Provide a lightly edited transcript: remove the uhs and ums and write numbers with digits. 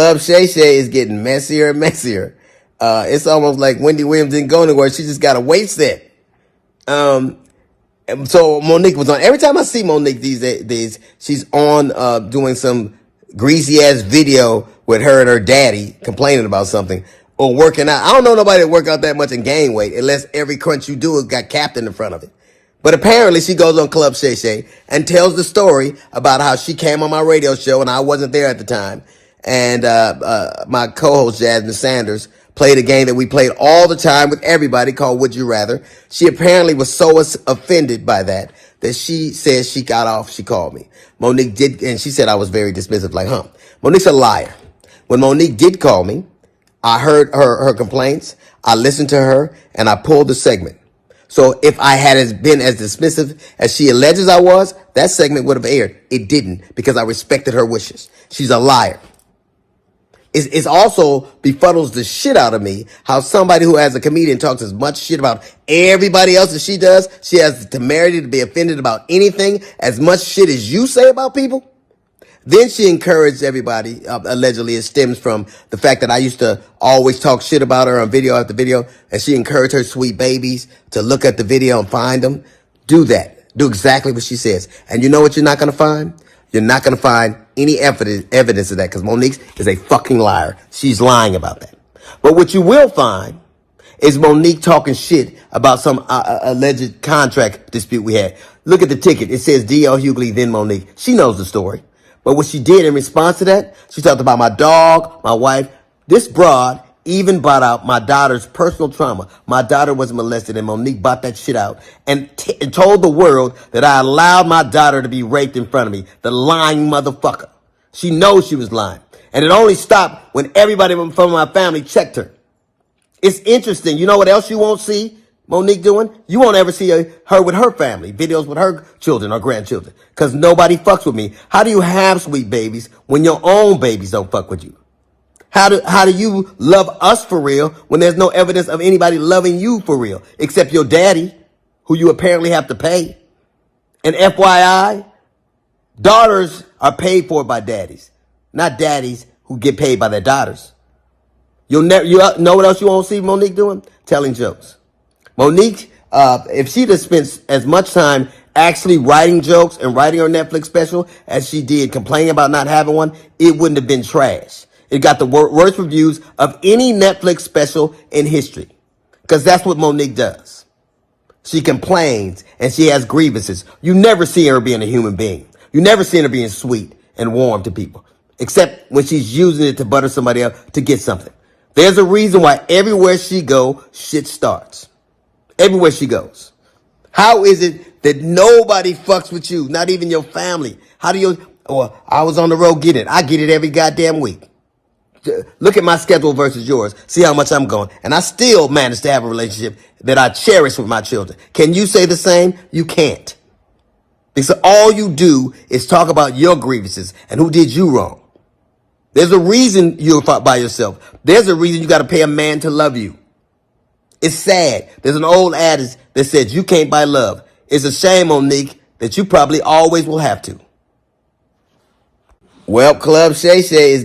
Club ShayShay is getting messier and messier. It's almost like Wendy Williams didn't go anywhere. She just got a weight set. So MoNique was on. Every time I see MoNique these days, she's on doing some greasy ass video with her and her daddy complaining about something or working out. I don't know nobody that work out that much and gain weight unless every crunch you do got Captain in front of it. But apparently she goes on Club ShayShay and tells the story about how she came on my radio show and I wasn't there at the time. And my co-host Jasmine Sanders played a game that we played all the time with everybody called Would You Rather. She apparently was so offended by that she says she got off. She called me. MoNique did, and she said I was very dismissive, like, MoNique's a liar. When MoNique did call me, I heard her complaints. I listened to her, and I pulled the segment. So if I had been as dismissive as she alleges I was, that segment would have aired. It didn't because I respected her wishes. She's a liar. It's also befuddles the shit out of me how somebody who as a comedian talks as much shit about everybody else as she does. She has the temerity to be offended about anything as much shit as you say about people. Then she encouraged everybody, allegedly it stems from the fact that I used to always talk shit about her on video after video. And she encouraged her sweet babies to look at the video and find them. Do that. Do exactly what she says. And you know what you're not going to find? You're not going to find any evidence of that because MoNique is a fucking liar. She's lying about that. But what you will find is MoNique talking shit about some alleged contract dispute we had. Look at the ticket. It says D.L. Hughley, then MoNique. She knows the story. But what she did in response to that, she talked about my dog, my wife. This broad even brought out my daughter's personal trauma. My daughter was molested and MoNique brought that shit out and told the world that I allowed my daughter to be raped in front of me. The lying motherfucker. She knows she was lying. And it only stopped when everybody from my family checked her. It's interesting. You know what else you won't see MoNique doing? You won't ever see her with her family, videos with her children or grandchildren, because nobody fucks with me. How do you have sweet babies when your own babies don't fuck with you? How do you love us for real when there's no evidence of anybody loving you for real, except your daddy, who you apparently have to pay? And FYI, daughters are paid for by daddies, not daddies who get paid by their daughters. You know what else you won't see MoNique doing? Telling jokes. MoNique, if she'd have spent as much time actually writing jokes and writing her Netflix special as she did complaining about not having one, it wouldn't have been trash. It got the worst reviews of any Netflix special in history. Because that's what MoNique does. She complains and she has grievances. You never see her being a human being. You never see her being sweet and warm to people. Except when she's using it to butter somebody up to get something. There's a reason why everywhere she goes, shit starts. Everywhere she goes. How is it that nobody fucks with you? Not even your family. How do you, I was on the road getting it. I get it every goddamn week. Look at my schedule versus yours. See how much I'm going. And I still manage to have a relationship that I cherish with my children. Can you say the same? You can't. Because all you do is talk about your grievances and who did you wrong. There's a reason you're by yourself. There's a reason you got to pay a man to love you. It's sad. There's an old adage that says you can't buy love. It's a shame, MoNique, that you probably always will have to. Well, Club ShayShay is